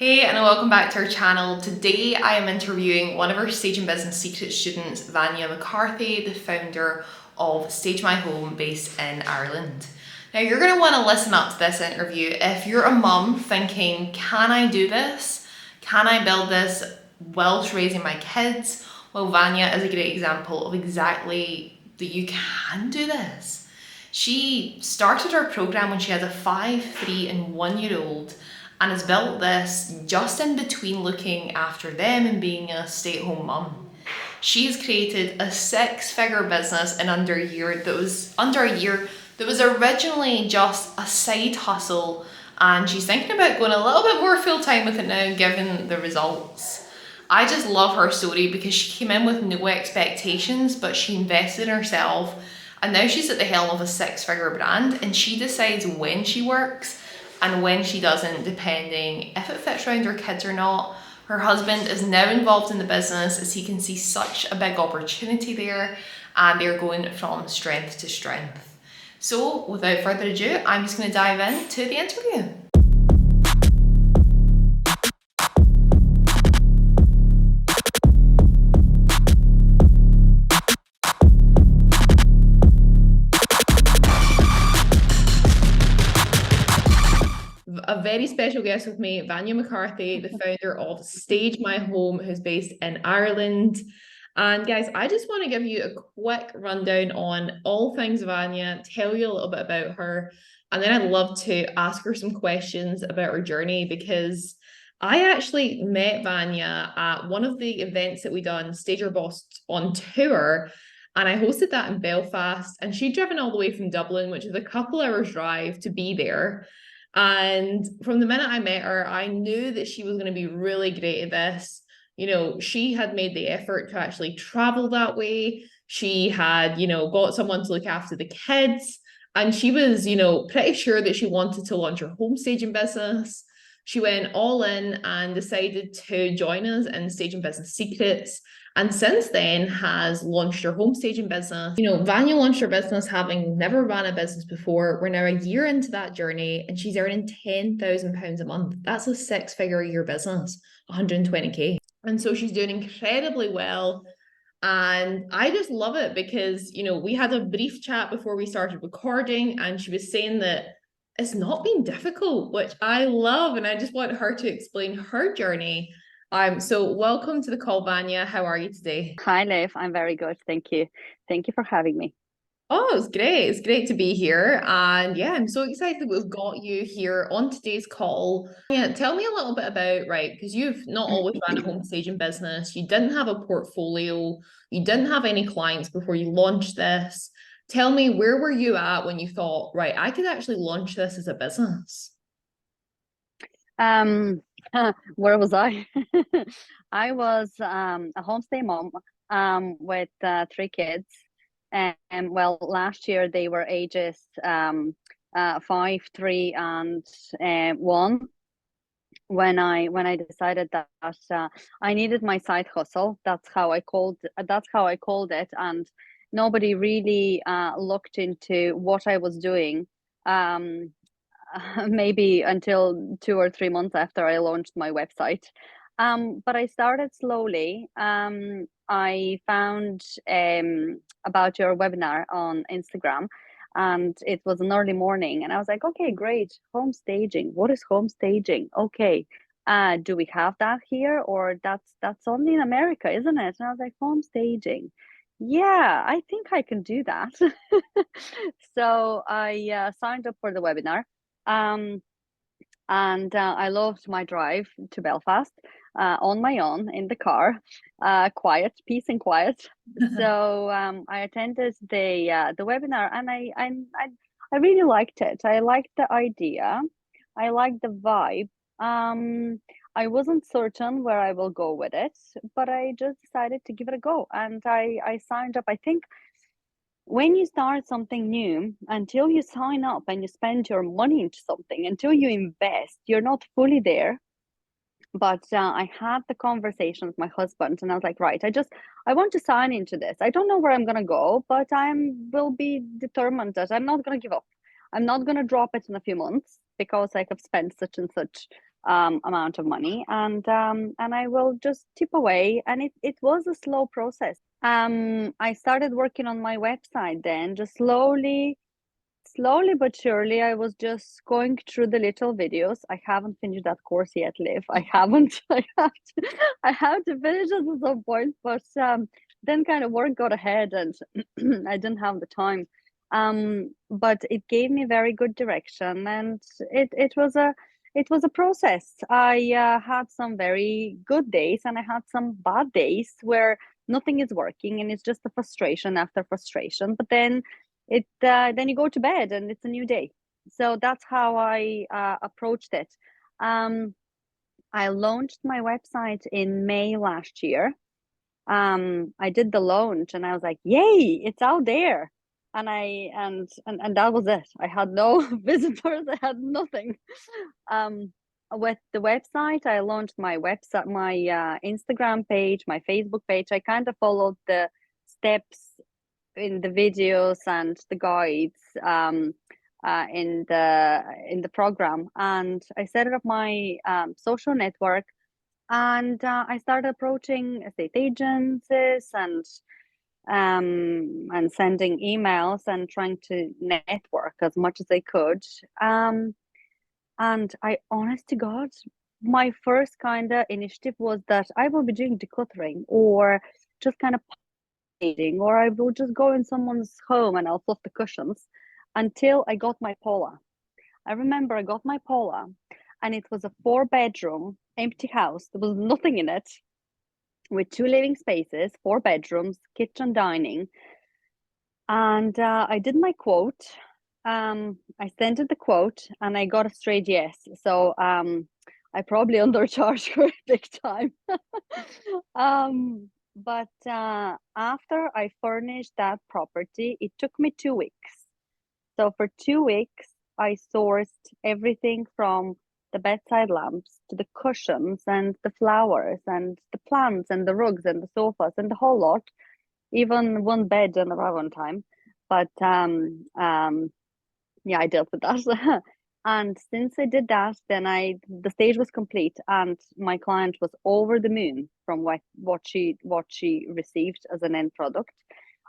Hey, and welcome back to our channel. Today I am interviewing one of our Stage and Business Secret students, Vanya McCarthy, the founder of Stage My Home based in Ireland. Now you're going to want to listen up to this interview if you're a mum thinking, can I do this? Can I build this whilst raising my kids? Well, Vanya is a great example of exactly that you can do this. She started her program when she has a 5, 3 and 1 year old and has built this just in between looking after them and being a stay-at-home mum. She has created a 6-figure business in under a year that was originally just a side hustle, and she's thinking about going a little bit more full-time with it now given the results. I just love her story because she came in with no expectations, but she invested in herself, and now she's at the helm of a 6-figure brand, and she decides when she works and when she doesn't, depending if it fits around her kids or not. Her husband is now involved in the business as he can see such a big opportunity there, and they're going from strength to strength. So without further ado, I'm just going to dive into the interview. A very special guest with me, Vanya McCarthy, the founder of Stage My Home, who's based in Ireland. And guys, I just want to give you a quick rundown on all things Vanya, tell you a little bit about her, and then I'd love to ask her some questions about her journey because I actually met Vanya at one of the events that we done, STAGERBOSS on tour, and I hosted that in Belfast, and she'd driven all the way from Dublin, which is a couple hours drive to be there. And from the minute I met her, I knew that she was going to be really great at this. You know, she had made the effort to actually travel that way. She had, got someone to look after the kids. And she was, pretty sure that she wanted to launch her home staging business. She went all in and decided to join us in Staging Business Secrets. And since then has launched her home staging business. Vanya launched her business having never ran a business before. We're now a year into that journey and she's earning £10,000 a month. That's a 6-figure a year business, 120K. And so she's doing incredibly well. And I just love it because, we had a brief chat before we started recording and she was saying that it's not been difficult, which I love. And I just want her to explain her journey. So welcome to the call, Vanya. How are you today? Hi, Liv. I'm very good. Thank you. Thank you for having me. Oh, it's great. It's great to be here. And yeah, I'm so excited that we've got you here on today's call. Yeah, tell me a little bit about, right, because you've not always ran a home staging business. You didn't have a portfolio. You didn't have any clients before you launched this. Tell me, where were you at when you thought, right, I could actually launch this as a business? Um, where was I? I was a homestay mom with 3 kids. And well, last year they were ages 5, 3, and 1 when I decided that I needed my side hustle. That's how I called it, and nobody really looked into what I was doing. Um, maybe until 2 or 3 months after I launched my website. But I started slowly. I found about your webinar on Instagram, and it was an early morning, and I was like, okay, great, home staging. What is home staging? Okay. Do we have that here, or that's only in America, isn't it? And I was like, home staging. Yeah, I think I can do that. So I signed up for the webinar. Um, and I loved my drive to Belfast on my own in the car, quiet, peace and quiet. So I attended the webinar, and I really liked it. I liked the idea. I liked the vibe. I wasn't certain where I will go with it, but I just decided to give it a go, and I signed up. I think when you start something new, until you sign up and you spend your money into something, until you invest, you're not fully there. But I had the conversation with my husband, and I was like, right, I want to sign into this. I don't know where I'm gonna go, but will be determined that I'm not gonna give up. I'm not gonna drop it in a few months because I have spent such and such amount of money, and I will just tip away. And it was a slow process. I started working on my website then, just slowly but surely. I was just going through the little videos. I haven't finished that course yet, Liv. I haven't. I have to finish it at some point, but then kind of work got ahead, and I didn't have the time. But it gave me very good direction, and it was a process. I had some very good days, and I had some bad days where nothing is working, and it's just a frustration after frustration. But then you go to bed, and it's a new day. So that's how I approached it. Um, I launched my website in May last year. I did the launch, and I was like, "Yay, it's out there!" And that was it. I had no visitors. I had nothing. Um, with the website, I launched my website, my Instagram page, my Facebook page. I kind of followed the steps in the videos and the guides, in the program, and I set up my social network, and I started approaching estate agents, and sending emails and trying to network as much as I could. And I, honest to God, my first kind of initiative was that I will be doing decluttering, or just kind of eating, or I will just go in someone's home and I'll fluff the cushions, until I got my Paula. I remember I got my Paula, and it was a 4-bedroom empty house. There was nothing in it, with 2 living spaces, 4 bedrooms, kitchen, dining. And I did my quote. I sent it the quote, and I got a straight yes. So I probably undercharged her big time. But after I furnished that property, it took me 2 weeks. So for 2 weeks, I sourced everything from the bedside lamps to the cushions and the flowers and the plants and the rugs and the sofas and the whole lot, even one bed and around one time. But yeah, I dealt with that. And since I did that, then the stage was complete, and my client was over the moon from what she received as an end product.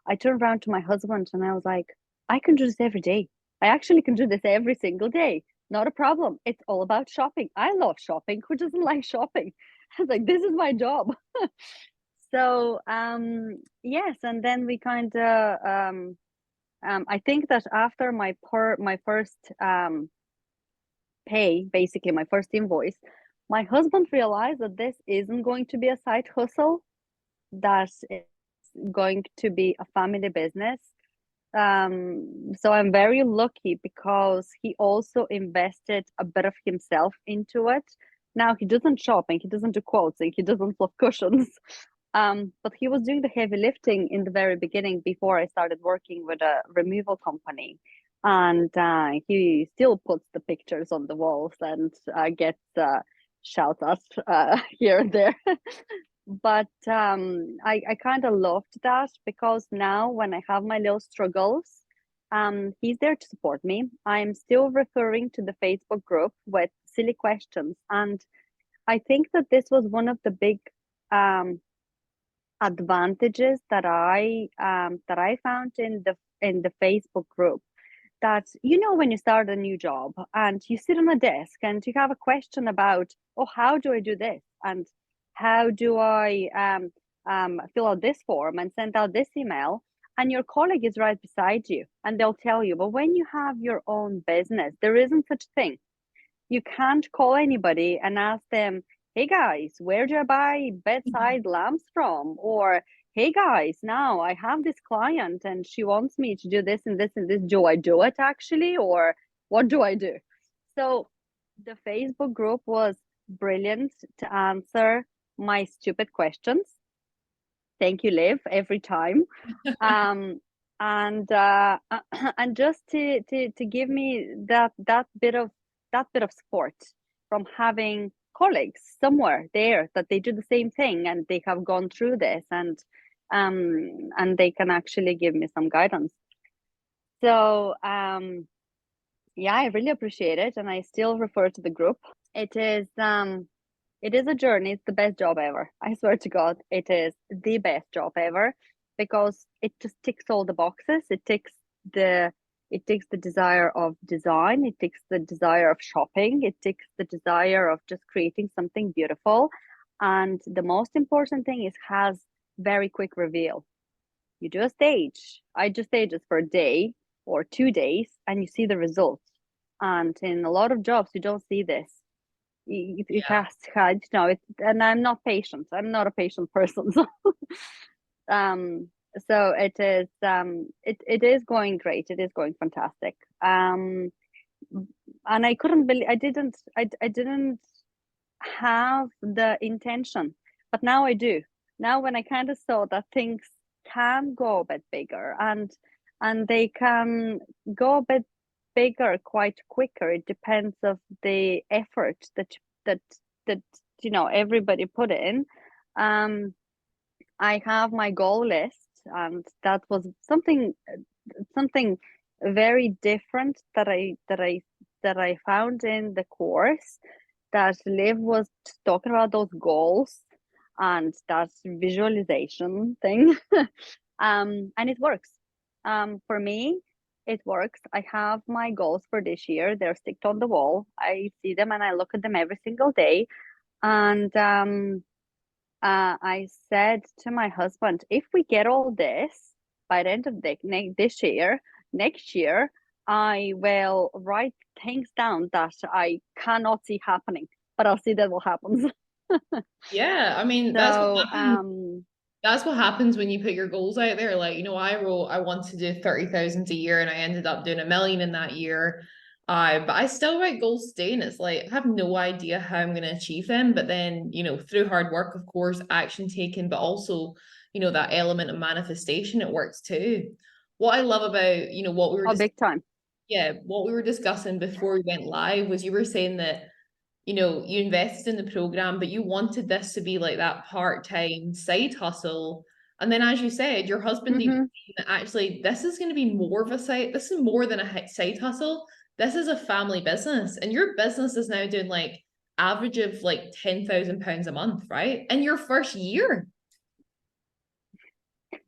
I turned around to my husband, and I was like, I can do this every day. I actually can do this every single day. Not a problem. It's all about shopping. I love shopping. Who doesn't like shopping? I was like, this is my job. So yes, and then we kind of I think that after my first pay, basically my first invoice, my husband realized that this isn't going to be a side hustle, that it's going to be a family business. So I'm very lucky, because he also invested a bit of himself into it. Now he doesn't shop, and he doesn't do quotes, and he doesn't fluff cushions. But he was doing the heavy lifting in the very beginning, before I started working with a removal company. And he still puts the pictures on the walls, and gets shout outs here and there. But I kind of loved that, because now when I have my little struggles, he's there to support me. I'm still referring to the Facebook group with silly questions, and I think that this was one of the big advantages that I found in the Facebook group. That, when you start a new job and you sit on a desk and you have a question about, oh, how do I do this, and how do I fill out this form and send out this email, and your colleague is right beside you, and they'll tell you. But when you have your own business, there isn't such thing. You can't call anybody and ask them, hey guys, where do I buy bedside lamps from? Or, hey guys, now I have this client and she wants me to do this and this and this. Do I do it actually? Or what do I do? So the Facebook group was brilliant to answer my stupid questions. Thank you, Liv, every time. And and just to give me that bit of support, from having colleagues somewhere there that they do the same thing, and they have gone through this, and they can actually give me some guidance. So yeah, I really appreciate it, and I still refer to the group. It is a journey. It's the best job ever. I swear to God, it is the best job ever because it just ticks all the boxes. The it takes the desire of design, it takes the desire of shopping, it takes the desire of just creating something beautiful. And the most important thing is has very quick reveal. You do a stage. I do stages for a day or 2 days and you see the results. And in a lot of jobs, you don't see this. It Yeah. has had, and I'm not patient. I'm not a patient person. So, um, so it is going great. It is going fantastic. And I couldn't believe I didn't have the intention, but now I do. Now when I kind of saw that things can go a bit bigger and they can go a bit bigger quite quicker. It depends of the effort that that everybody put in. Um, I have my goal list, and that was something very different that I found in the course, that Liv was talking about those goals and that visualization thing. And it works. For me, it works. I have my goals for this year. They're sticked on the wall. I see them and I look at them every single day. And I said to my husband, if we get all this by the end of this year, next year, I will write things down that I cannot see happening, but I'll see that will happen. Yeah, I mean, that's what So, happens. That's what happens when you put your goals out there. Like, I wrote I want to do 30,000 a year and I ended up doing 1 million in that year. But I still write goals today and it's like I have no idea how I'm going to achieve them. But then, through hard work, of course, action taken, but also, that element of manifestation, it works too. What I love about, what we were oh, just, big time. yeah, what we were discussing before we went live was you were saying that you invested in the program, but you wanted this to be like that part-time side hustle. And then, as you said, your husband even Mm-hmm. saying that actually this is going to be more of a side, this is more than a side hustle. This is a family business. And your business is now doing like average of like £10,000 a month, right? In your first year.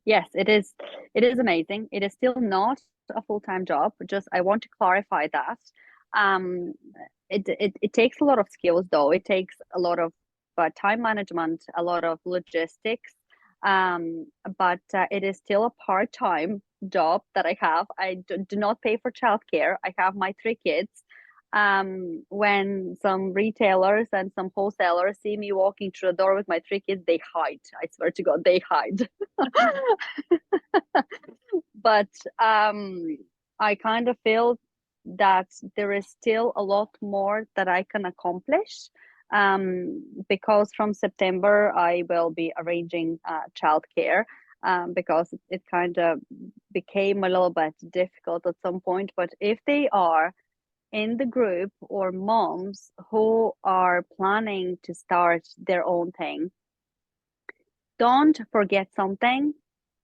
Yes, it is. It is amazing. It is still not a full-time job. Just I want to clarify that. Um, it takes a lot of skills, though. It takes a lot of time management, a lot of logistics. But it is still a part-time job that I have. I do not pay for childcare. I have my 3 kids. When some retailers and some wholesalers see me walking through the door with my 3 kids, they hide. I swear to God, they hide. But I kind of feel that there is still a lot more that I can accomplish, because from September I will be arranging childcare, because it kind of became a little bit difficult at some point. But if they are in the group or moms who are planning to start their own thing, don't forget something.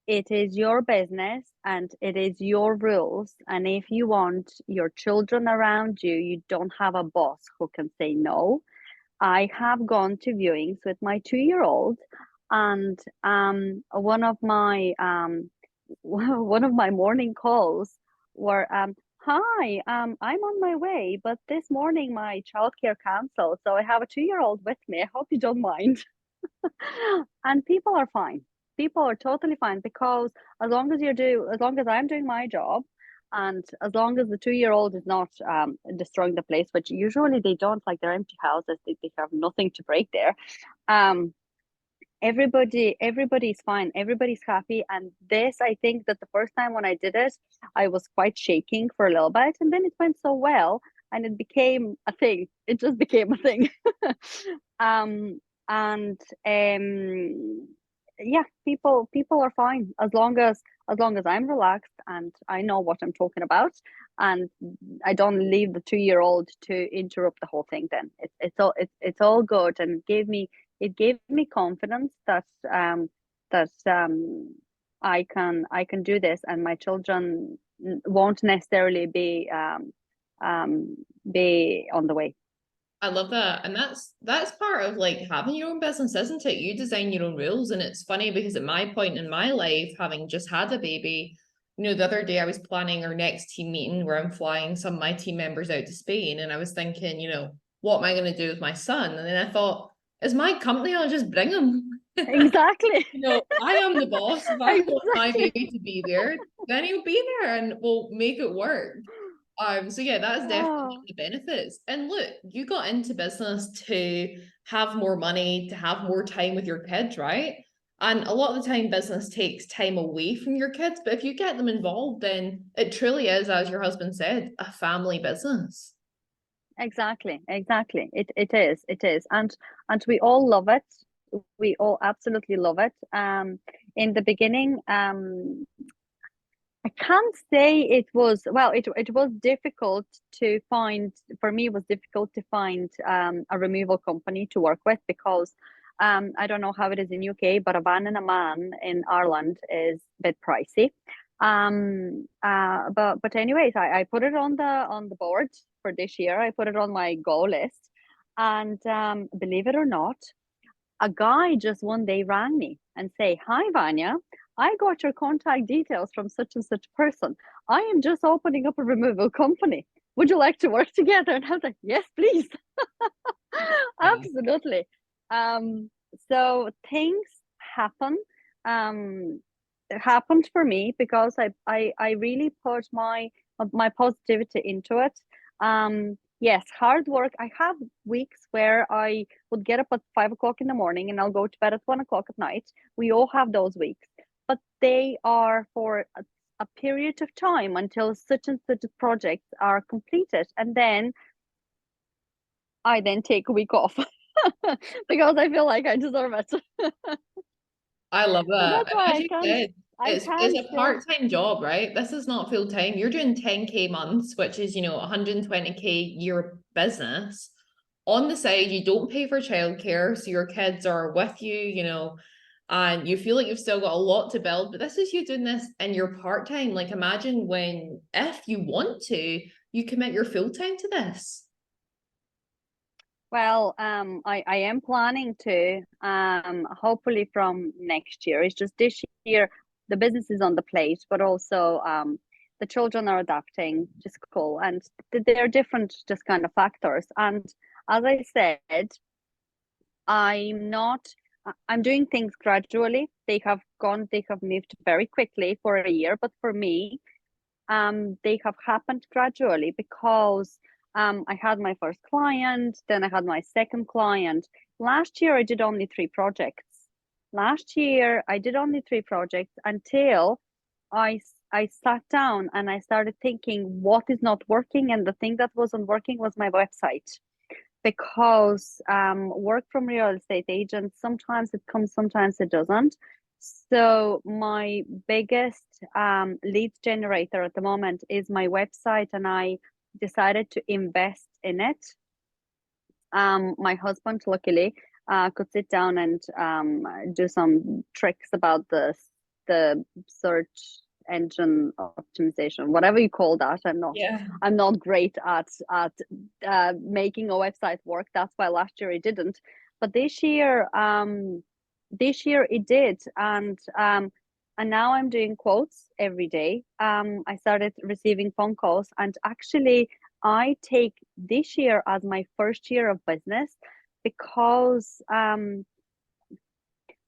It is your business and it is your rules. And if you want your children around you, you don't have a boss who can say no. I have gone to viewings with my 2-year-old, and one of my one of my morning calls were, "Hi, I'm on my way, but this morning my childcare canceled, so I have a 2-year-old with me. I hope you don't mind." And people are fine. People are totally fine, because as long as I'm doing my job, and as long as the 2-year-old is not destroying the place, which usually they don't, like they're empty houses, they have nothing to break there. Um, everybody's fine. Everybody's happy. And this, I think that the first time when I did it, I was quite shaking for a little bit, and then it went so well, and it became a thing. It just became a thing. um and yeah, people are fine as long as I'm relaxed and I know what I'm talking about, and I don't leave the 2-year-old to interrupt the whole thing. Then it's all good, and it gave me confidence that that I can do this, and my children won't necessarily be on the way. I love that. And that's part of like having your own business, isn't it? You design your own rules. And it's funny because at my point in my life, having just had a baby, the other day I was planning our next team meeting where I'm flying some of my team members out to Spain. And I was thinking, what am I going to do with my son? And then I thought, it's my company, I'll just bring him. Exactly. I am the boss. If I want my Exactly. baby to be there, then he'll be there and we'll make it work. So yeah, that's definitely one Oh, of the benefits. And look, you got into business to have more money, to have more time with your kids, right? And a lot of the time, business takes time away from your kids, but if you get them involved, then it truly is, as your husband said, a family business. exactly, exactly. It is, and we all love it. We all absolutely love it. In the beginning, I can't say it was, well, it was difficult to find, for me, it was difficult to find a removal company to work with because I don't know how it is in UK, but a van and a man in Ireland is a bit pricey. But anyways, I put it on the board for this year. I put it on my goal list, and believe it or not, a guy just one day rang me and say, "Hi, Vanya, I got your contact details from such and such person. I am just opening up a removal company. Would you like to work together?" And I was like, "Yes, please." Yeah. Absolutely. Um, so things happen. It happened for me because I really put my positivity into it. Yes, hard work. I have weeks where I would get up at 5 o'clock in the morning and I'll go to bed at 1 o'clock at night. We all have those weeks, but they are for a period of time until such and such projects are completed. And then I then take a week off because I feel like I deserve it. I love So that. that's And why as you said, I it's can't a part-time job, right? This is not full-time. You're doing 10K months, which is, 120K year business. On the side, you don't pay for childcare, so your kids are with you, and you feel like you've still got a lot to build. But this is you doing this in your part-time. Like imagine when, if you want to, you commit your full-time to this. Well, I am planning to, hopefully from next year. It's just this year the business is on the plate, but also the children are adapting to school, and there are different just kind of factors. And as I said, I'm not. I'm doing things gradually. They have moved very quickly for a year, but for me, they have happened gradually because I had my first client, then I had my second client. Last year, I did only 3 projects. Last year, I did only 3 projects until I sat down and I started thinking what is not working, and the thing that wasn't working was my website. Because work from real estate agents, sometimes it comes, sometimes it doesn't. So my biggest lead generator at the moment is my website, and I decided to invest in it. My husband, luckily, could sit down and do some tricks about the search engine optimization, whatever you call that. Yeah. I'm not great at making a website work. That's why last year I didn't, but this year it did, and now I'm doing quotes every day. I started receiving phone calls, and actually I take this year as my first year of business because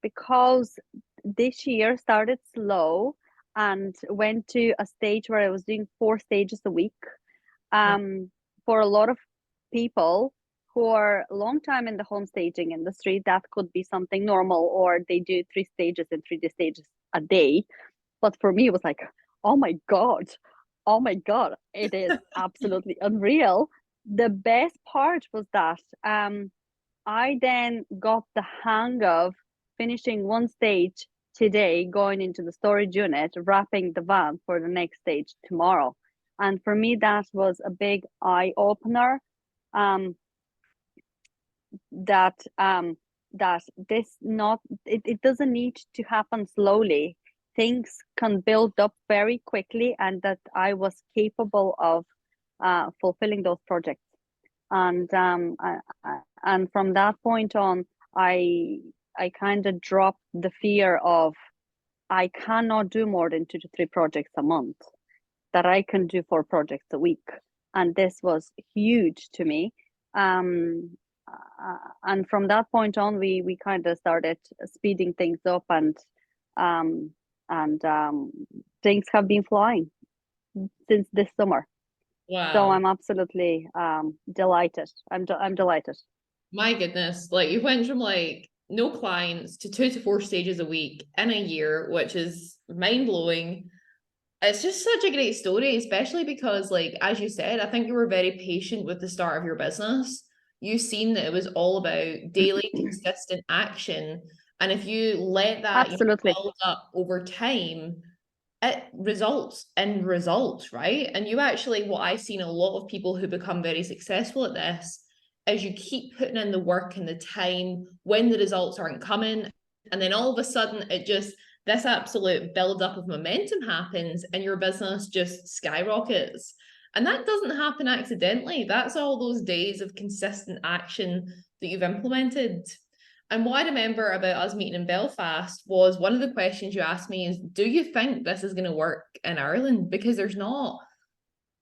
because this year started slow and went to a stage where I was doing 4 stages a week. Yeah. For a lot of people who are a long time in the home staging industry, that could be something normal, or they do 3 stages and 3 stages a day. But for me, it was like, oh my God, oh my God, it is absolutely unreal. The best part was that I then got the hang of finishing 1 stage today, going into the storage unit, wrapping the van for the next stage tomorrow. And for me, that was a big eye opener. Um, that that this not it doesn't need to happen slowly. Things can build up very quickly, and that I was capable of fulfilling those projects. And from that point on, I kind of dropped the fear of I cannot do more than 2 to 3 projects a month, that I can do 4 projects a week. And this was huge to me. And from that point on, we kind of started speeding things up, um, and things have been flying since this summer. So Wow. I'm absolutely delighted. I'm delighted. My goodness. Like you went from like no clients to 2 to 4 stages a week in a year, which is mind blowing. It's just such a great story, especially because, like, as you said, I think you were very patient with the start of your business. You seen that it was all about daily, consistent action. And if you let that, Absolutely. build up over time, it results in results, right? And you actually, what I've seen a lot of people who become very successful at this is you keep putting in the work and the time when the results aren't coming. And then all of a sudden, it just, this absolute build up of momentum happens and your business just skyrockets. And that doesn't happen accidentally. That's all those days of consistent action that you've implemented. And what I remember about us meeting in Belfast was one of the questions you asked me is, do you think this is going to work in Ireland? Because there's not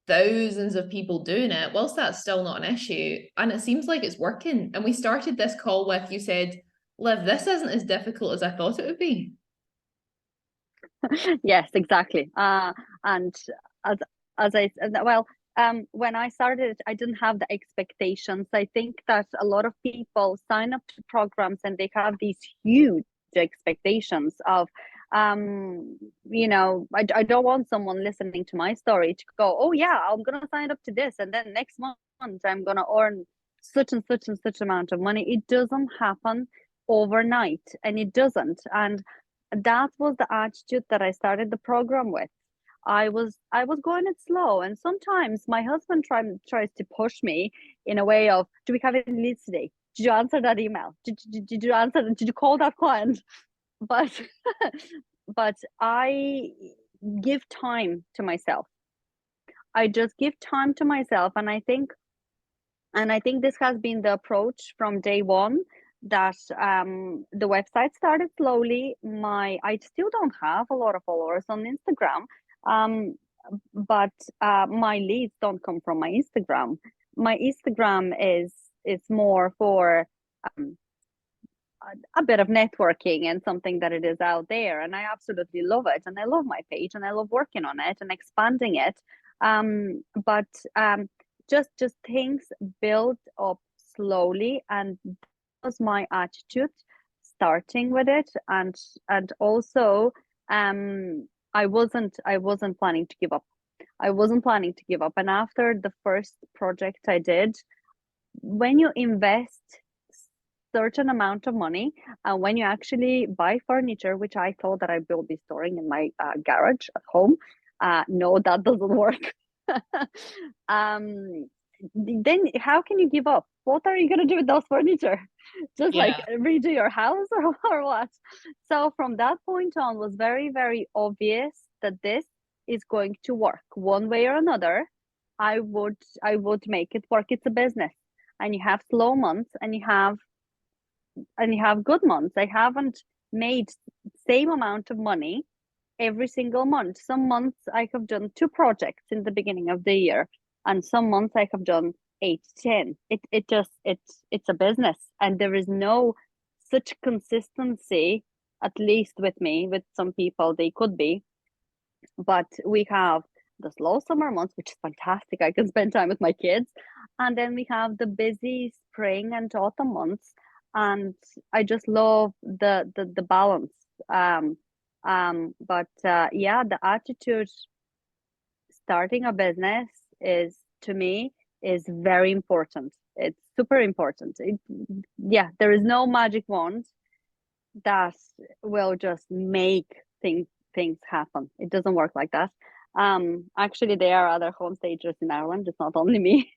thousands of people doing it, whilst that's still not an issue. And it seems like it's working. And we started this call with, you said, Liv, this isn't as difficult as I thought it would be. Yes, exactly. And as I said, well, when I started, I didn't have the expectations. I think that a lot of people sign up to programs and they have these huge expectations of, I don't want someone listening to my story to go, oh yeah, I'm gonna sign up to this, and then next month I'm gonna earn such and such and such amount of money. It doesn't happen overnight, and it doesn't. And that was the attitude that I started the program with. I was going it slow, and sometimes my husband tries to push me in a way of, do we have any leads today? Did you answer that email? Did you answer? Did you call that client? But but I give time to myself. I just give time to myself, and I think this has been the approach from day one, that the website started slowly. I still don't have a lot of followers on Instagram, um, but my leads don't come from my Instagram. My Instagram is more for um, a bit of networking and something that it is out there, and I absolutely love it, and I love my page, and I love working on it and expanding it. But just things build up slowly, and that was my attitude starting with it. And also, I wasn't planning to give up. I wasn't planning to give up. And after the first project I did, when you invest certain amount of money, and when you actually buy furniture, which I thought that I will be storing in my garage at home, no, that doesn't work. um, then how can you give up? What are you going to do with those furniture? Just like Yeah. redo your house, or what? So from that point on, was very, very obvious that this is going to work one way or another. I would make it work. It's a business, and you have slow months, and you have good months. I haven't made same amount of money every single month. Some months I have done 2 projects in the beginning of the year, and some months I have done 8, 10. It's a business, and there is no such consistency, at least with me. With some people, they could be, but we have the slow summer months, which is fantastic. I can spend time with my kids, and then we have the busy spring and autumn months, and I just love the balance. But yeah, the attitude starting a business is, to me, is very important. It's super important. Yeah, there is no magic wand that will just make things happen. It doesn't work like that. Actually, there are other home stagers in Ireland. It's not only me.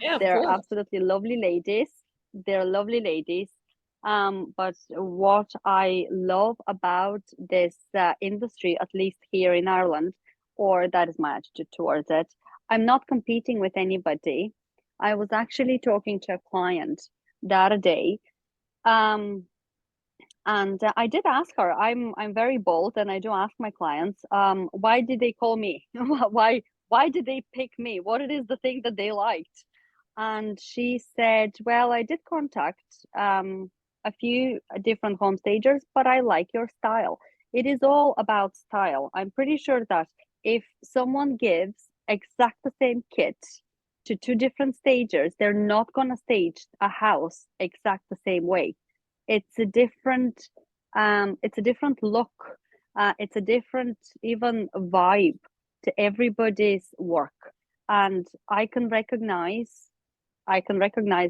Yeah, of They're course. absolutely lovely ladies. They're lovely ladies. But what I love about this industry, at least here in Ireland, or that is my attitude towards it, I'm not competing with anybody. I was actually talking to a client the other day, um, and I did ask her. I'm very bold, and I do ask my clients, why did they call me? Why did they pick me? What it is the thing that they liked? And she said, well, I did contact a few different home stagers, but I like your style. It is all about style. I'm pretty sure that if someone gives exact the same kit to two different stagers, they're not going to stage a house exact the same way. It's a different look. It's a different even vibe to everybody's work. And I can recognize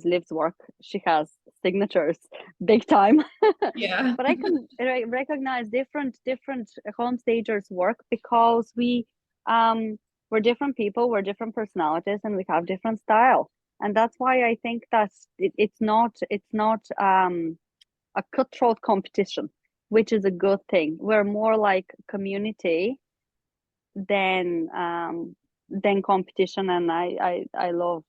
Liv's work. She has signatures big time. Yeah. But I can recognize different home stagers work because we're different people, we're different personalities, and we have different style. And that's why I think that it's not a cutthroat competition, which is a good thing. We're more like community than competition, and I love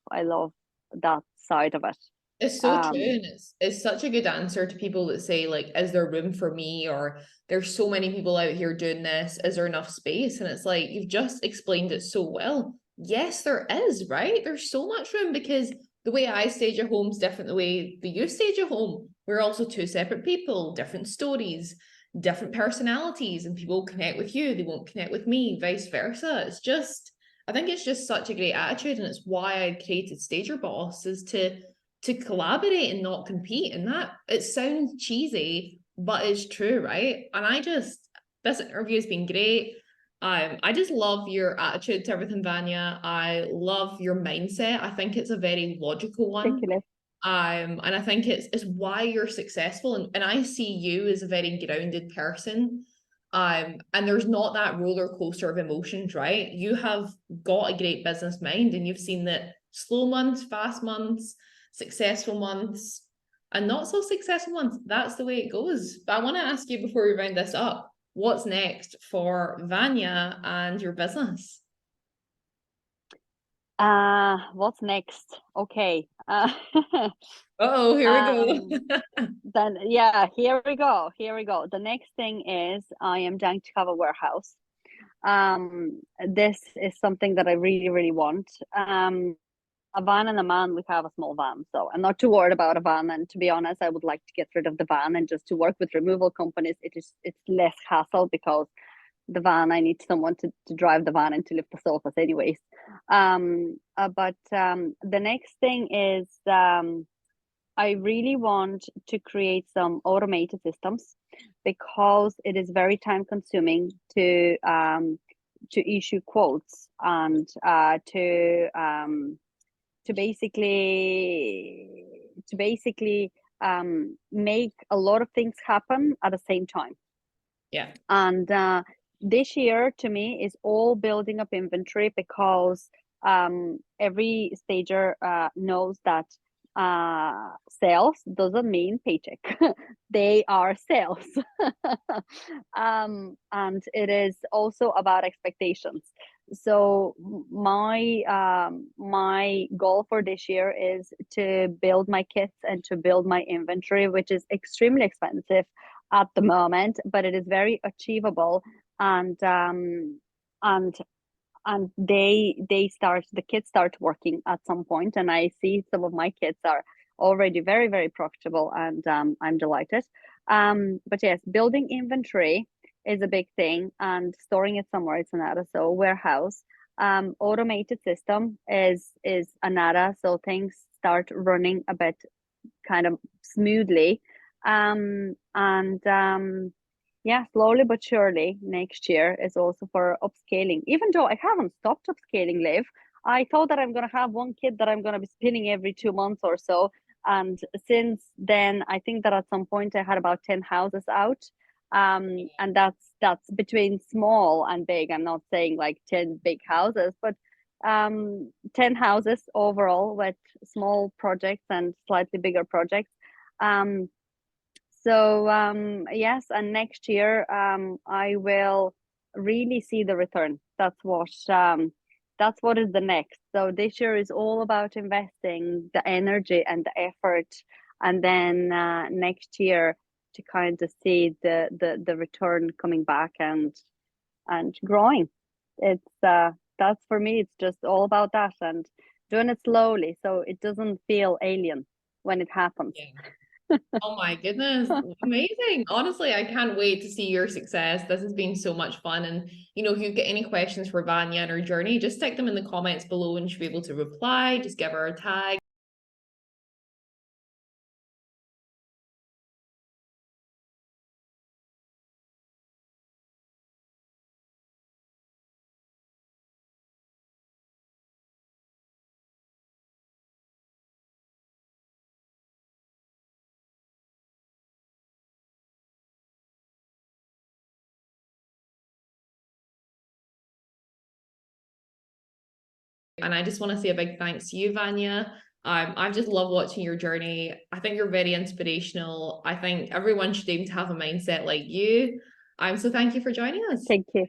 that side of it. It's so true, Um, and it's such a good answer to people that say, like, is there room for me? Or there's so many people out here doing this. Is there enough space? And it's like you've just explained it so well. Yes, there is, right? There's so much room because the way I stage a home is different the way that you stage a home. We're also two separate people, different stories, different personalities, and people connect with you, they won't connect with me, vice versa. It's just, I think it's just such a great attitude, and it's why I created Stager Boss, is to collaborate and not compete. And that, it sounds cheesy, but it's true, right? And this interview has been great. I just love your attitude to everything, Vanya. I love your mindset. I think it's a very logical thank one. you, Liv. And I think it's why you're successful. And I see you as a very grounded person. And there's not that roller coaster of emotions, right? You have got a great business mind, and you've seen that slow months, fast months, successful months, and not so successful months. That's the way it goes. But I want to ask you before we round this up, what's next for Vanya and your business? What's next? Okay. Oh, here we Um, go. then yeah, here we go. Here we go. The next thing is I am dying to have a warehouse. This is something that I really, really want. A van and a man, we have a small van, so I'm not too worried about a van. And to be honest, I would like to get rid of the van and just to work with removal companies. It's less hassle because the van, I need someone to drive the van and to lift the sofas anyways. But the next thing is I really want to create some automated systems because it is very time consuming to issue quotes and to basically make a lot of things happen at the same time. Yeah. And this year to me is all building up inventory because every stager knows that sales doesn't mean paycheck. They are sales. And it is also about expectations. So my goal for this year is to build my kits and to build my inventory, which is extremely expensive at the moment, but it is very achievable. And the kids start working at some point, and I see some of my kids are already very, very profitable, and I'm delighted. But yes, building inventory is a big thing, and storing it somewhere is another. So warehouse, automated system is another. So things start running a bit kind of smoothly. And yeah, slowly but surely next year is also for upscaling. Even though I haven't stopped upscaling, Liv, I thought that I'm gonna have one kid that I'm gonna be spinning every 2 months or so. And since then, I think that at some point I had about 10 houses out. And that's between small and big. I'm not saying like 10 big houses, but 10 houses overall with small projects and slightly bigger projects. Um, so yes, and next year I will really see the return. that's what is the next. So this year is all about investing the energy and the effort, and then next year to kind of see the return coming back and growing. It's that's for me. It's just all about that and doing it slowly, so it doesn't feel alien when it happens. Yeah. Oh my goodness. Amazing. Honestly, I can't wait to see your success. This has been so much fun. And, if you get any questions for Vanya and her journey, just stick them in the comments below and she'll be able to reply. Just give her a tag. And I just want to say a big thanks to you, Vanya. I just love watching your journey. I think you're very inspirational. I think everyone should aim to have a mindset like you. So thank you for joining us. Thank you.